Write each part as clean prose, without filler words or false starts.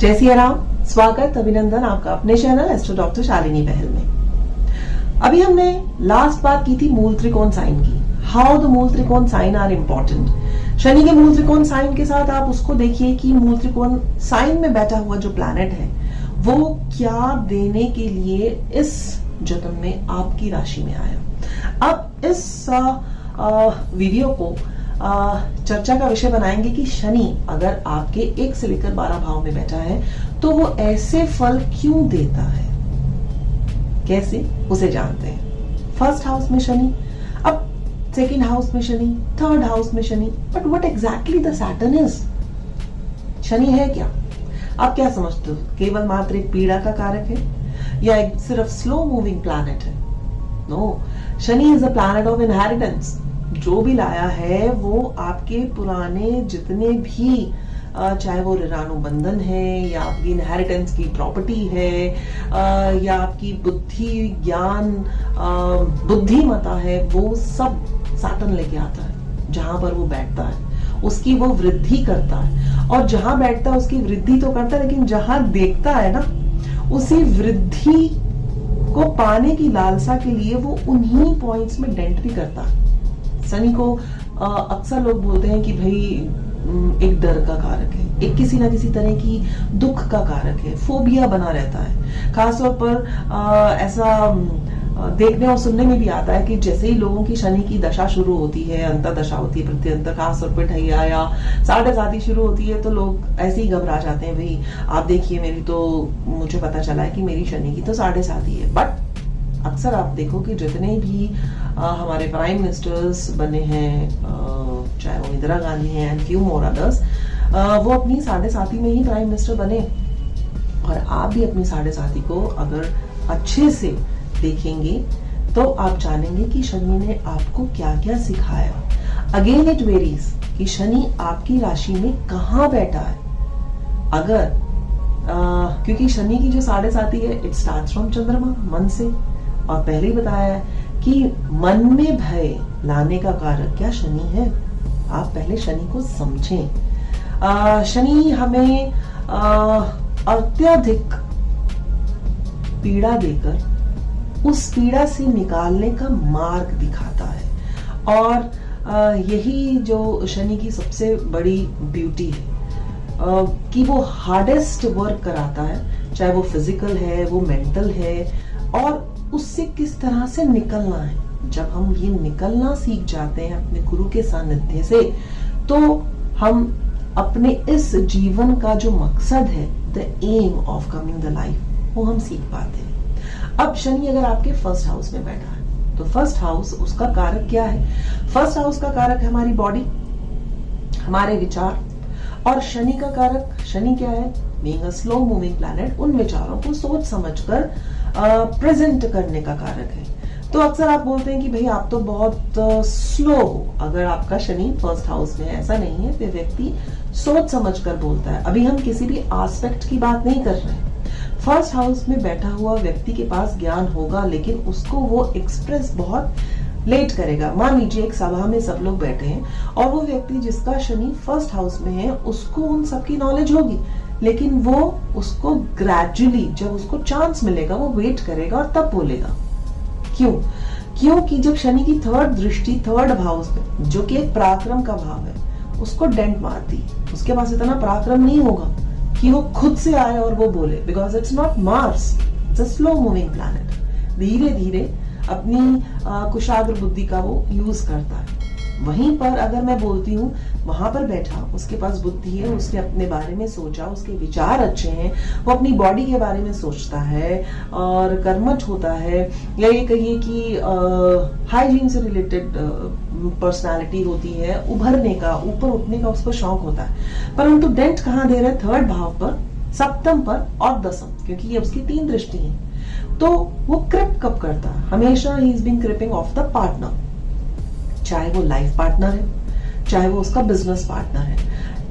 जय सिया राम, स्वागत अभिनंदन आपका अपने चैनल एस्ट्रो डॉक्टर शालिनी बहल में। अभी हमने लास्ट बात की थी मूल त्रिकोण साइन की, हाउ द मूल त्रिकोण साइन आर इम्पोर्टेंट। शनि के मूल त्रिकोण साइन के साथ आप उसको देखिए कि मूल त्रिकोण साइन में बैठा हुआ जो प्लैनेट है वो क्या देने के लिए इस जन्म में आपकी राशि में आया। अब इस वीडियो को चर्चा का विषय बनाएंगे कि शनि अगर आपके 1 से लेकर 12 भाव में बैठा है तो वो ऐसे फल क्यों देता है, कैसे उसे जानते हैं। फर्स्ट हाउस में शनि, अब सेकेंड हाउस में शनि, थर्ड हाउस में Shani, but what exactly the Saturn is. Shani है क्या? आप क्या समझते हो? केवल मात्र एक पीड़ा का कारक है या एक सिर्फ स्लो मूविंग प्लैनेट है? No, Shani is a planet of inheritance. जो भी लाया है वो आपके पुराने जितने भी चाहे वो ऋणानुबंधन है या आपकी इनहेरिटेंस की प्रॉपर्टी है या आपकी बुद्धि ज्ञान बुद्धिमता है, वो सब सैटर्न लेके आता है। जहां पर वो बैठता है उसकी वो वृद्धि करता है, और जहां बैठता है उसकी वृद्धि तो करता है, लेकिन जहां देखता है ना उसी वृद्धि को पाने की लालसा के लिए वो उन्हीं पॉइंट्स में डेंट भी करता है। शनि को अक्सर लोग बोलते हैं कि भाई एक डर का कारक है, एक किसी ना किसी तरह की दुख का कारक है, फोबिया बना रहता है। खासतौर पर ऐसा देखने और सुनने में भी आता है कि जैसे ही लोगों की शनि की दशा शुरू होती है, अंतर्दशा होती है, प्रत्यंतर खासतौर पर ढैया या 7.5 शुरू होती है, तो लोग ऐसे ही घबरा जाते हैं, भाई आप देखिए मेरी तो, मुझे पता चला है कि मेरी शनि की तो 7.5 है। बट अक्सर आप देखो कि जितने भी हमारे प्राइम मिनिस्टर्स बने हैं, चाहे वो इंदिरा गांधी हैं एंड फ्यू मोर अदर्स, वो अपनी 7.5 में ही प्राइम मिनिस्टर बने। और आप भी अपनी 7.5 को अगर अच्छे से देखेंगे तो आप जानेंगे कि शनि ने आपको क्या क्या सिखाया। अगेन इट वेरीज कि शनि आपकी राशि में कहाँ बैठा है। अगर क्योंकि शनि की जो 7.5 है इट स्टार्ट्स फ्रॉम चंद्रमा, मन से, और पहले ही बताया है कि मन में भय लाने का कारक क्या शनि है। आप पहले शनि को समझें। शनि हमें अत्यधिक पीड़ा देकर उस पीड़ा से निकालने का मार्ग दिखाता है, और यही जो शनि की सबसे बड़ी ब्यूटी है कि वो हार्डेस्ट वर्क कराता है, चाहे वो फिजिकल है, वो मेंटल है, और उससे किस तरह से निकलना है। जब हम ये निकलना सीख जाते हैं अपने गुरु के सानिध्य से, तो हम अपने इस जीवन का जो मकसद है, the aim of coming the life, वो हम सीख पाते हैं। अब शनि अगर आपके फर्स्ट हाउस में बैठा है तो फर्स्ट हाउस उसका कारक क्या है? फर्स्ट हाउस का कारक है हमारी बॉडी, हमारे विचार, और शनि का कारक, शनि क्या है? Being a slow moving planet, उन विचारों को सोच समझकर प्रेजेंट करने का कारक है। तो अक्सर आप बोलते हैं कि भाई आप तो बहुत स्लो हो अगर आपका शनि फर्स्ट हाउस में है। ऐसा नहीं है, फिर व्यक्ति सोच समझकर बोलता है। अभी हम किसी भी एस्पेक्ट की बात नहीं कर रहे हैं। फर्स्ट हाउस में बैठा हुआ व्यक्ति के पास ज्ञान होगा, लेकिन उसको वो एक्सप्रेस बहुत लेट करेगा। मान लीजिए एक सभा में सब लोग बैठे हैं और वो व्यक्ति जिसका शनि फर्स्ट हाउस में है उसको उन सबकी नॉलेज होगी, लेकिन वो उसको ग्रेजुअली जब उसको चांस मिलेगा वो वेट करेगा और तब बोलेगा। क्यों? क्योंकि जब शनि की थर्ड दृष्टि थर्ड भाव में, जो कि एक पराक्रम का भाव है, उसको डेंट मारती, उसके पास इतना पराक्रम नहीं होगा कि वो खुद से आए और वो बोले, because it's not Mars, it's a slow moving planet. धीरे धीरे अपनी कुशाग्र बुद्धि का वो यूज करता है। वहीं पर अगर मैं बोलती हूँ वहां पर बैठा, उसके पास बुद्धि है, उसने अपने बारे में सोचा, उसके विचार अच्छे हैं, वो अपनी बॉडी के बारे में सोचता है और कर्मठ होता है, या ये कहिए कि हाइजीन से रिलेटेड पर्सनालिटी होती है, उभरने का, ऊपर उठने का उसको शौक होता है। परंतु डेंट कहाँ दे रहा है? थर्ड भाव पर, सप्तम पर और दसम, क्योंकि ये उसकी 3 दृष्टि है। तो वो क्रिप कब करता है? हमेशा he is being creeping of the partner, चाहे वो लाइफ पार्टनर है, चाहे वो उसका बिजनेस पार्टनर है।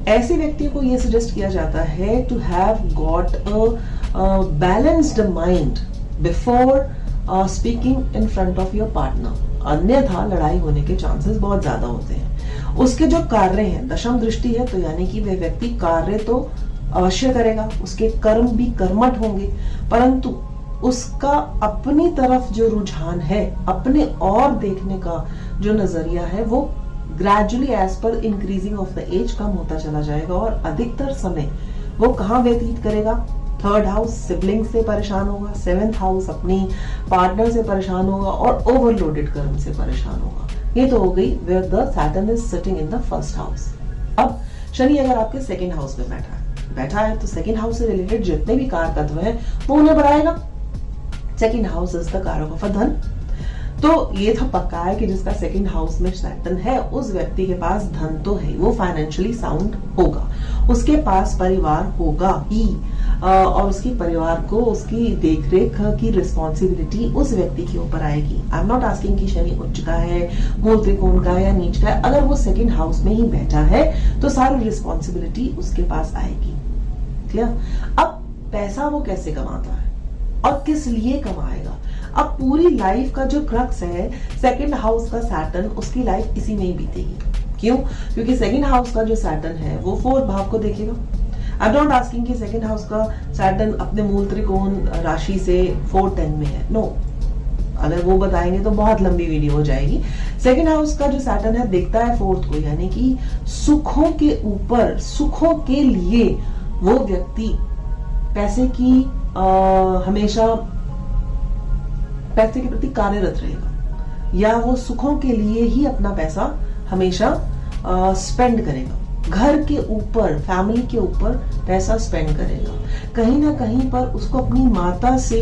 ऐसे व्यक्ति को ये सजेस्ट किया जाता है to have got a balanced mind before speaking in front of your partner, अन्यथा लड़ाई होने के चांसेस बहुत ज्यादा होते हैं। उसके जो कार्य हैं, दशम दृष्टि है, तो यानी कि वह व्यक्ति कार्य तो अवश्य करेगा, उसके कर्म भी कर्मठ होंगे, परंतु उसका अपनी तरफ जो रुझान है, अपने और देखने का जो नजरिया है, वो ग्रेजुअली एज पर इंक्रीजिंग ऑफ द एज कम होता चला जाएगा और अधिकतर समय वो कहाँ व्यतीत करेगा? थर्ड हाउस सिबलिंग से परेशान होगा, सेवेंथ हाउस अपनी पार्टनर से परेशान होगा और ओवरलोडेड कर्म से परेशान होगा। ये तो हो गई where the Saturn is sitting in the first house. अब शनि अगर आपके सेकेंड हाउस में बैठा है तो सेकेंड हाउस से रिलेटेड जितने भी कारक तत्व हैं वो उन्हें बढ़ाएगा। सेकेंड हाउस इज द कारक ऑफ धन। तो ये तो पक्का है कि जिसका सेकंड हाउस में सैटर्न है उस व्यक्ति के पास धन तो है, वो फाइनेंशियली साउंड होगा, उसके पास परिवार होगा ही, और उसके परिवार को उसकी देखरेख की रिस्पॉन्सिबिलिटी उस व्यक्ति के ऊपर आएगी। आई एम नॉट आस्किंग कि शनि उच्च का है, मूल त्रिकोण का है या नीच का है, अगर वो सेकंड हाउस में ही बैठा है तो सारी रिस्पॉन्सिबिलिटी उसके पास आएगी। क्लियर? अब पैसा वो कैसे कमाता है और किस लिए कमाएगा? अब पूरी लाइफ का जो क्रक्स है सेकंड हाउस का सैटर्न, उसकी लाइफ इसी में ही बीतेगी। क्यों? क्योंकि सेकंड हाउस का जो सैटर्न है वो फोर्थ भाव को देखेगा। आई एम नॉट आस्किंग कि सेकंड हाउस का सैटर्न अपने मूल त्रिकोण राशि से 4-10 में है, नो। अगर वो बताएंगे तो बहुत लंबी वीडियो हो जाएगी। सेकंड हाउस का जो सैटर्न है देखता है फोर्थ को, यानी कि सुखों के ऊपर, सुखों के लिए वो व्यक्ति पैसे की हमेशा पैसे के प्रति कार्यरत रहेगा, या वो सुखों के लिए ही अपना पैसा हमेशा स्पेंड करेगा। घर के ऊपर, फैमिली के ऊपर पैसा स्पेंड करेगा। कहीं ना कहीं पर उसको अपनी माता से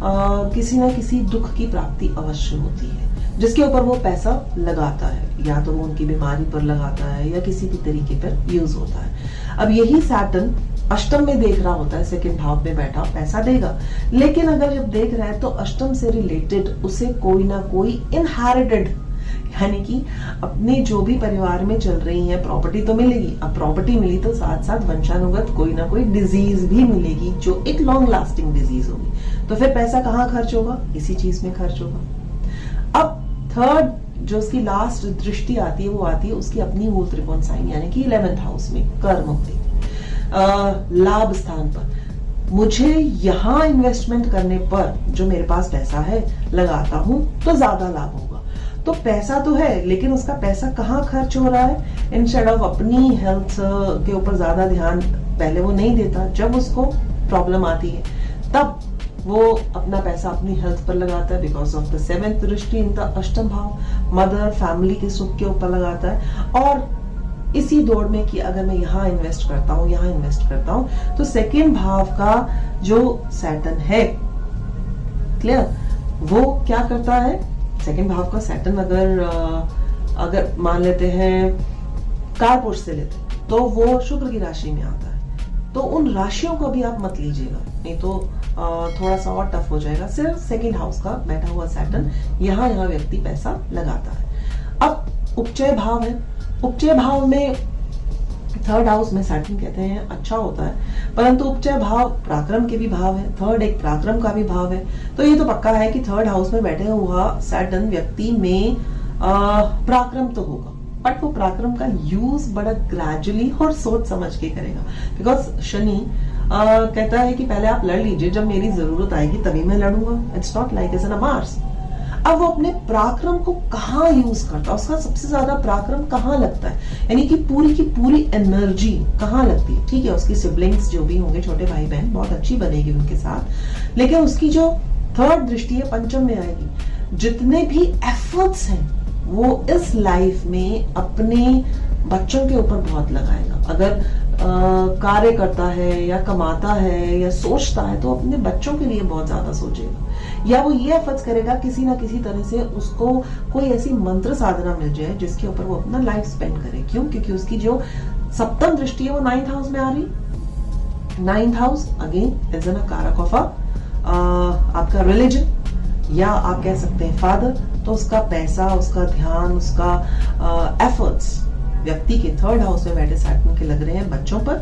किसी ना किसी दुख की प्राप्ति अवश्य होती है, जिसके ऊपर वो पैसा लगाता है, या तो वो उनकी बीमारी पर लगाता है या किसी भी तरीके पर यूज होता है। अब यही सैटर्न अष्टम में देख रहा होता है, सेकंड भाव में बैठा, पैसा देगा, लेकिन अगर जब देख रहा है तो अष्टम से रिलेटेड उसे कोई ना कोई इनहेरिटेड, यानी कि अपने जो भी परिवार में चल रही है प्रॉपर्टी तो मिलेगी। अब प्रॉपर्टी मिली तो साथ साथ वंशानुगत कोई ना कोई डिजीज भी मिलेगी, जो एक लॉन्ग लास्टिंग डिजीज होगी। तो फिर पैसा कहाँ खर्च होगा? इसी चीज में खर्च होगा। अब थर्ड जो उसकी लास्ट दृष्टि आती है वो आती है उसकी अपनी मूल त्रिकोण साइन, यानी कि 11th हाउस में, कर्म में, लाभ स्थान पर। मुझे यहां इन्वेस्टमेंट करने पर जो मेरे पास पैसा है लगाता हूं तो ज्यादा लाभ होगा। तो पैसा तो है, लेकिन उसका पैसा कहाँ खर्च हो रहा है? इंस्टेड ऑफ अपनी हेल्थ के ऊपर ज्यादा ध्यान पहले वो नहीं देता, जब उसको प्रॉब्लम आती है तब वो अपना पैसा अपनी हेल्थ पर लगाता है, बिकॉज ऑफ द 7th दृष्टि इन द अष्टम भाव, मदर फैमिली के सुख के ऊपर लगाता है। और इसी दौड़ में कि अगर मैं यहाँ इन्वेस्ट करता हूँ, यहाँ इन्वेस्ट करता हूँ, तो सेकेंड भाव का जो सैटर्न है, क्लियर, वो क्या करता है? सेकेंड भाव का सैटर्न अगर मान लेते हैं कारपुरुष से लेते हैं, तो वो शुक्र की राशि में आता है। तो उन राशियों को भी आप मत लीजिएगा, नहीं तो थोड़ा सा और टफ हो जाएगा। सिर्फ सेकेंड हाउस का बैठा हुआ सैटर्न यहाँ व्यक्ति पैसा लगाता है। अब उपचय भाव है, उपचय भाव में थर्ड हाउस में सैटर्न कहते हैं अच्छा होता है, परंतु उपचय भाव पराक्रम के भी भाव है, थर्ड एक पराक्रम का भी भाव है। तो ये तो पक्का है कि थर्ड हाउस में बैठे हुआ सैटर्न व्यक्ति में पराक्रम तो होगा, बट वो पराक्रम का यूज बड़ा ग्रेजुअली और सोच समझ के करेगा। बिकॉज शनि कहता है कि पहले आप लड़ लीजिए, जब मेरी जरूरत आएगी तभी मैं लड़ूंगा। It's not like as an Mars. अब वो अपने पराक्रम को कहाँ यूज करता है, उसका सबसे ज्यादा पराक्रम कहाँ लगता है, यानी कि पूरी की पूरी एनर्जी कहाँ लगती है। ठीक है, उसकी सिबलिंग्स जो भी होंगे, छोटे भाई बहन, बहुत अच्छी बनेगी उनके साथ, लेकिन उसकी जो थर्ड दृष्टि है पंचम में आएगी। जितने भी एफर्ट्स हैं वो इस लाइफ में अपने बच्चों के ऊपर बहुत लगाएगा। अगर कार्य करता है या कमाता है या सोचता है तो अपने बच्चों के लिए बहुत ज्यादा सोचेगा, या वो ये एफर्ट्स करेगा किसी ना किसी तरह से उसको कोई ऐसी मंत्र साधना मिल जाए जिसके ऊपर वो अपना लाइफ स्पेंड करे। क्यों? क्योंकि उसकी जो सप्तम दृष्टि है वो 9th हाउस में आ रही। 9th house again is an कारक ऑफ आपका रिलीजन, या आप कह सकते हैं फादर। तो उसका पैसा, उसका ध्यान, उसका एफर्ट्स व्यक्ति के थर्ड हाउस में बैठे सैटर्न के लग रहे हैं बच्चों पर,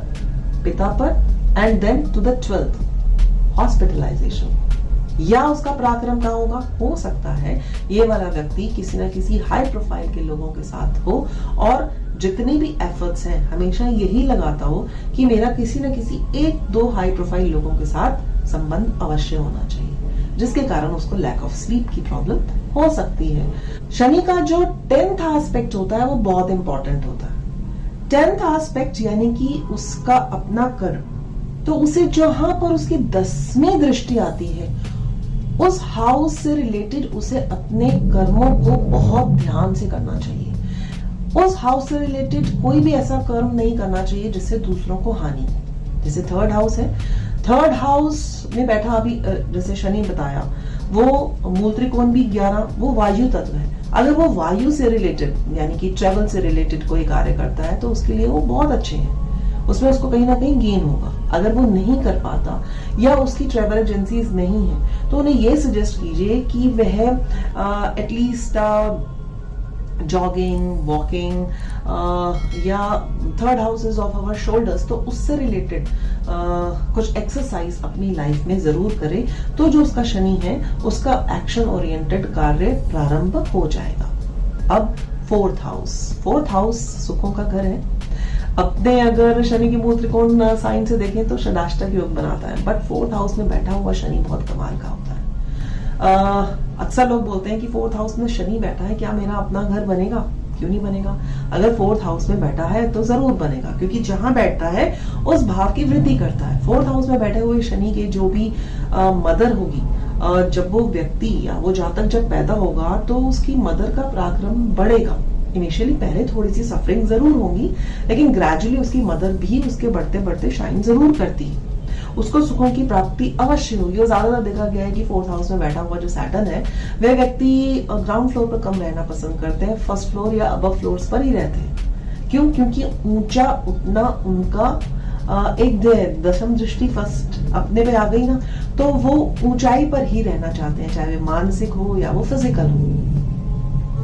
पिता पर, and then to the 12th hospitalisation. या उसका पराक्रम कहाँ होगा? हो सकता है ये वाला व्यक्ति किसी ना किसी हाई प्रोफाइल के लोगों के साथ हो और जितने भी एफर्ट्स हैं हमेशा यही लगाता हो कि मेरा किसी न किसी 1-2 हाई प्रोफाइल लोगों के साथ संबंध अवश्य होना चाहिए, जिसके कारण उसको लैक ऑफ स्लीप की प्रॉब्लम हो सकती है। शनि का जो 10th एस्पेक्ट होता है वो बहुत इंपॉर्टेंट होता है। 10th एस्पेक्ट यानी कि उसका अपना कर्म, तो उसे जहां पर उसकी 10वीं दृष्टि आती है उस हाउस से रिलेटेड उसे अपने कर्मों को बहुत ध्यान से करना चाहिए। उस हाउस से रिलेटेड कोई भी ऐसा कर्म नहीं करना चाहिए जिससे दूसरों को हानि। जैसे 3rd हाउस है, 3rd हाउस में बैठा अभी जैसे शनि बताया, वो मूल त्रिकोण भी 11, वो वायु तत्व है। अगर वो वायु से रिलेटेड यानी कि ट्रेवल से रिलेटेड कोई कार्य करता है तो उसके लिए वो बहुत अच्छे हैं, उसमें उसको कहीं ना कहीं गेन होगा। अगर वो नहीं कर पाता या उसकी ट्रेवल एजेंसीज नहीं है तो उन्हें ये सजेस्ट कीजिए कि वह एटलीस्ट जॉगिंग, वॉकिंग या 3rd houses of our shoulders, तो उससे रिलेटेड कुछ एक्सरसाइज अपनी लाइफ में जरूर करे, तो जो उसका शनि है उसका एक्शन ओरिएंटेड कार्य प्रारंभ हो जाएगा। अब 4th हाउस सुखों का घर है। अपने अगर शनि की मूल त्रिकोण साइन से देखें तो षडाष्टक योग बनाता है, बट 4th हाउस में बैठा हुआ शनि बहुत कमाल का होता है। अक्सर लोग बोलते हैं कि 4th हाउस में शनि बैठा है, क्या मेरा अपना घर बनेगा? क्यों नहीं बनेगा? अगर 4th हाउस में बैठा है तो जरूर बनेगा, क्योंकि जहां बैठता है उस भाव की वृद्धि करता है। 4th हाउस में बैठे हुए शनि के जो भी मदर होगी, जब वो व्यक्ति या वो जातक जब पैदा होगा तो उसकी मदर का पराक्रम बढ़ेगा। इनिशियली पहले थोड़ी सी सफरिंग जरूर होगी, लेकिन ग्रेजुअली उसकी मदर भी उसके बढ़ते बढ़ते शाइन जरूर करती है, उसको सुखों की प्राप्ति अवश्य होगी। और ज्यादातर देखा गया है कि 4th हाउस में बैठा हुआ जो सैटर्न है वह व्यक्ति ग्राउंड फ्लोर पर कम रहना पसंद करते हैं, फर्स्ट फ्लोर या अबव फ्लोर्स पर ही रहते हैं। क्यों? क्योंकि ऊंचा उठना उनका एक दशम दृष्टि फर्स्ट अपने पे आ गई ना, तो वो ऊंचाई पर ही रहना चाहते हैं, चाहे वे मानसिक हो या वो फिजिकल हो।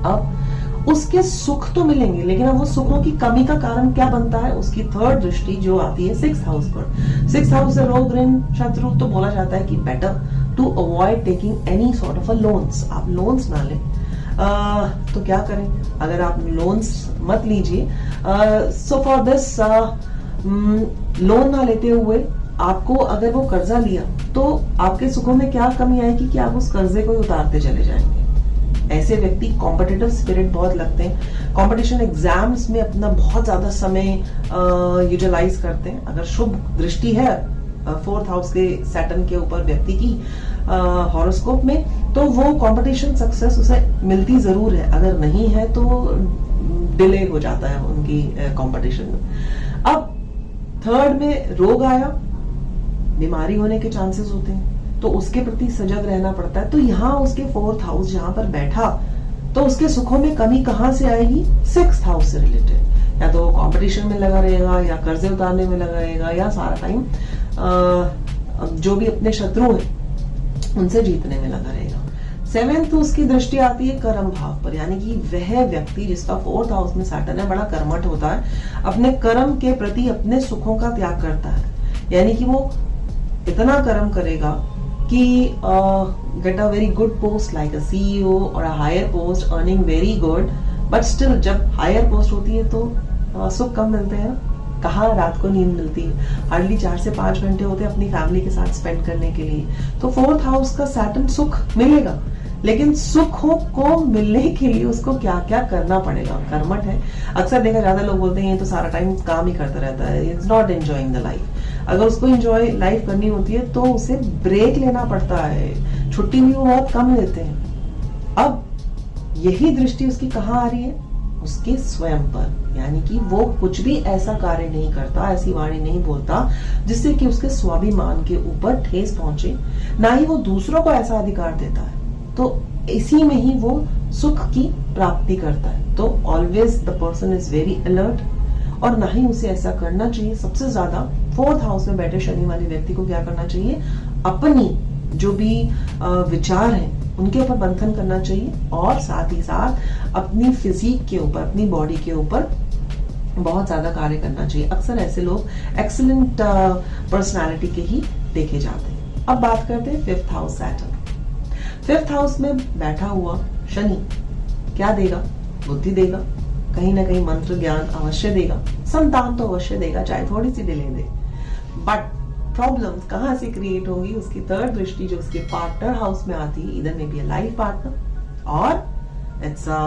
अब उसके सुख तो मिलेंगे, लेकिन अब वो सुखों की कमी का कारण क्या बनता है? उसकी 3rd दृष्टि जो आती है 6th हाउस पर। 6th हाउस से रोग, ऋण, शत्रु, तो बोला जाता है कि better to avoid taking any sort of a loans. आप लोन्स ना लें। तो क्या करें? अगर आप लोन्स मत लीजिए, सो फॉर दिस लोन ना लेते हुए आपको अगर वो कर्जा लिया तो आपके सुखों में क्या कमी आएगी कि आप उस कर्जे को उतारते चले जाएंगे। ऐसे व्यक्ति कॉम्पिटिटिव स्पिरिट बहुत लगते हैं, कंपटीशन एग्जाम्स में अपना बहुत ज्यादा समय यूटिलाइज करते हैं। अगर शुभ दृष्टि है 4th हाउस के सैटर्न के ऊपर व्यक्ति की हॉरोस्कोप में, तो वो कंपटीशन सक्सेस उसे मिलती जरूर है, अगर नहीं है तो डिले हो जाता है उनकी कंपटीशन में। अब 3rd में रोग आया, बीमारी होने के चांसेस होते हैं, तो उसके प्रति सजग रहना पड़ता है। तो यहाँ उसके 4th हाउस जहां पर बैठा तो उसके सुखों में कमी कहां से आएगी? 6th हाउस से रिलेटेड। या तो कंपटीशन में लगा रहेगा, या कर्जे उतारने में लगा रहेगा, या सारा टाइम जो भी अपने शत्रु हैं उनसे जीतने में लगा रहेगा। 7th उसकी दृष्टि आती है कर्म भाव पर, यानी कि वह व्यक्ति जिसका 4th हाउस में सैटर्न है बड़ा कर्मठ होता है, अपने कर्म के प्रति अपने सुखों का त्याग करता है। यानी कि वो इतना कर्म करेगा कि get a very good post like a CEO और a higher post, earning very good, but still जब हायर पोस्ट होती है तो सुख कम मिलते हैं। कहाँ रात को नींद मिलती है? हार्डली 4 से 5 घंटे होते हैं अपनी फैमिली के साथ स्पेंड करने के लिए। तो 4th हाउस का सैटर्न सुख मिलेगा, लेकिन सुखों को मिलने के लिए उसको क्या क्या करना पड़ेगा। कर्मठ है, अक्सर देखा ज्यादा लोग बोलते हैं ये तो सारा टाइम काम ही करता रहता है, it's not enjoying the life. अगर उसको एंजॉय लाइफ करनी होती है तो उसे ब्रेक लेना पड़ता है, छुट्टी भी वो बहुत कम लेते हैं। अब यही दृष्टि उसकी कहाँ आ रही है? उसके स्वयं पर, यानी कि वो कुछ भी ऐसा कार्य नहीं करता, ऐसी वाणी नहीं बोलता जिससे कि उसके स्वाभिमान के ऊपर ठेस पहुंचे, ना ही वो दूसरों को ऐसा अधिकार देता है, तो इसी में ही वो सुख की प्राप्ति करता है। तो always the person is very alert, और ना ही उसे ऐसा करना चाहिए। सबसे ज्यादा 4th हाउस में बैठे शनि वाले व्यक्ति को क्या करना चाहिए? अपनी जो भी विचार हैं उनके ऊपर मंथन करना चाहिए, और साथ ही साथ अपनी फिजिक के ऊपर, अपनी बॉडी के ऊपर बहुत ज्यादा कार्य करना चाहिए। अक्सर ऐसे लोग एक्सीलेंट पर्सनालिटी के ही देखे जाते हैं। अब बात करते हैं 5th house Saturn. 5th house में बैठा हुआ शनि क्या देगा? बुद्धि देगा, कहीं ना कहीं मंत्र ज्ञान अवश्य देगा, संतान तो अवश्य देगा, चाहे थोड़ी सी डिले दे। बट प्रॉब्लम्स कहां से क्रिएट होंगी? उसकी 3rd दृष्टि जो उसके पार्टनर हाउस में आती है, इधर में भी लाइफ पार्टनर और इट्स अ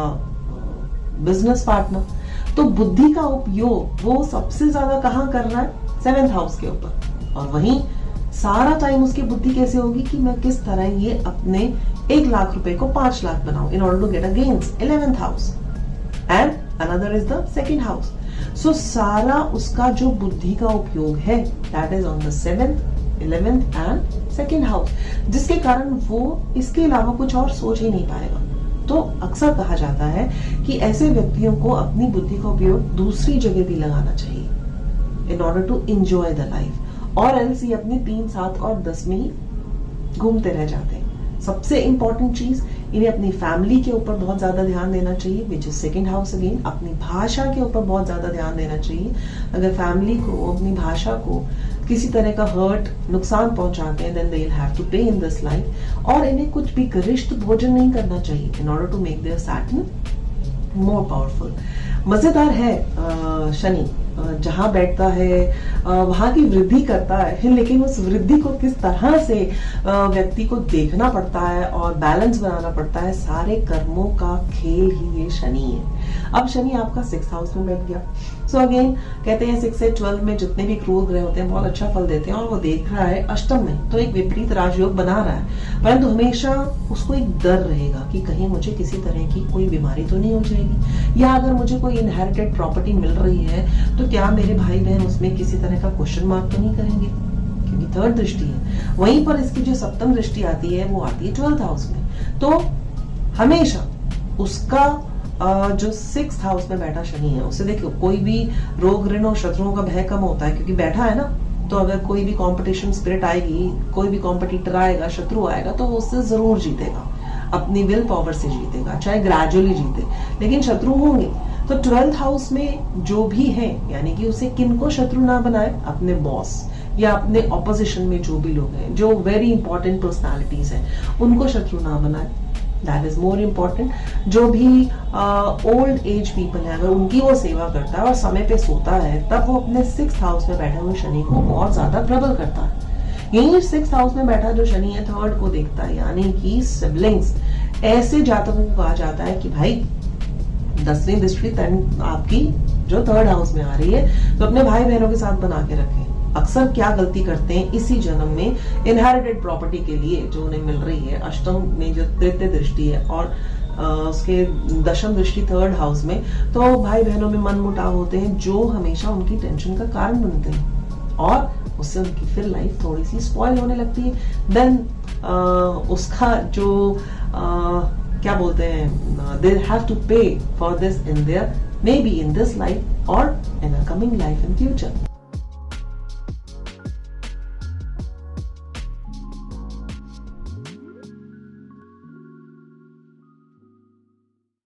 बिजनेस पार्टनर। तो बुद्धि का उपयोग वो सबसे ज्यादा कहां कर रहा है? 7th हाउस के ऊपर। और वहीं सारा टाइम उसकी बुद्धि कैसे होगी कि मैं किस तरह ये अपने 1 लाख रुपए को 5 लाख बनाऊं in order to get a gains. 11th house and another is the 2nd house. So सारा उसका जो बुद्धि का उपयोग है that is on the 7th, 11th and 2nd house, जिसके कारण वो इसके अलावा कुछ और सोच ही नहीं पाएगा। तो अक्सर कहा जाता है कि ऐसे व्यक्तियों को अपनी बुद्धि का उपयोग दूसरी जगह भी लगाना चाहिए in order to enjoy the life, और एल्स ये अपनी 3, 7 और 10 में ही घूमते रह जाते हैं। सबसे इंपॉर्टेंट चीज, इन्हें अपनी फैमिली के ऊपर बहुत ज्यादा ध्यान देना चाहिए, which is 2nd house again. अपनी भाषा के ऊपर बहुत ज्यादा ध्यान देना चाहिए। अगर फैमिली को, अपनी भाषा को किसी तरह का हर्ट, नुकसान पहुंचाते हैं, then they will have to pay in this life. और इन्हें कुछ भी गरिष्ठ भोजन नहीं करना चाहिए in order to make their Saturn more powerful. मजेदार है शनि जहां बैठता है वहां की वृद्धि करता है, लेकिन उस वृद्धि को किस तरह से व्यक्ति को देखना पड़ता है और बैलेंस बनाना पड़ता है, सारे कर्मों का खेल ही ये शनि है। अब शनि आपका 6th हाउस में बैठ गया। सो अगेन कहते हैं 6 से 12 में जितने भी क्रूर ग्रह होते हैं बहुत अच्छा फल देते हैं, और वो देख रहा है अष्टम में, तो एक विपरीत राजयोग बना रहा है। परंतु हमेशा उसको एक डर रहेगा कि कहीं मुझे किसी तरह की कोई बीमारी तो नहीं हो जाएगी, या अगर मुझे कोई इनहेरिटेड प्रॉपर्टी मिल रही है तो क्या मेरे भाई बहन उसमें किसी तरह का क्वेश्चन मार्क तो नहीं करेंगे, क्योंकि 3rd दृष्टि है। वहीं पर इसकी जो 7th दृष्टि आती है वो आती है 12th हाउस में। तो हमेशा उसका जो 6th हाउस में बैठा शनि है, उससे देखो कोई भी रोग ऋण और शत्रुओं का भय कम होता है, क्योंकि बैठा है ना। तो अगर कोई भी कंपटीशन स्पिरिट आएगी, कोई भी कॉम्पिटिटर आएगा, शत्रु आएगा, तो वो उससे जरूर जीतेगा, अपनी विल पावर से जीतेगा, चाहे ग्रेजुअली जीते, लेकिन शत्रु होंगे। तो 12th हाउस में जो भी है, यानी कि उसे किनको शत्रु ना बनाए, अपने बॉस या अपने ऑपोजिशन में जो भी लोग हैं, जो वेरी इंपॉर्टेंट पर्सनालिटीज हैं, उनको शत्रु ना बनाए। That is more important. जो भी ओल्ड एज पीपल है, अगर उनकी वो सेवा करता है और समय पे सोता है, तब वो अपने 6th हाउस में बैठे हुए शनि को बहुत ज्यादा प्रबल करता है। यही 6th हाउस में बैठा जो शनि है 3rd को देखता है, यानी कि सिबलिंग्स। ऐसे जातकों को कहा जाता है कि भाई 10वीं दृष्टि आपकी जो 3rd हाउस में आ रही है, तो अपने भाई बहनों के साथ बना के रखें। अक्सर क्या गलती करते हैं इसी जन्म में, इनहेरिटेड प्रॉपर्टी के लिए जो उन्हें मिल रही है, अष्टम में जो 3य दृष्टि है और उसके 10वीं दृष्टि 3rd हाउस में, तो भाई बहनों में मनमुटाव होते हैं, जो हमेशा उनकी टेंशन का कारण बनते हैं, और उससे उनकी फिर लाइफ थोड़ी सी स्पॉइल होने लगती है। देन उसका जो क्या बोलते हैं, they have to pay for this in their maybe in this life और in a coming life in future.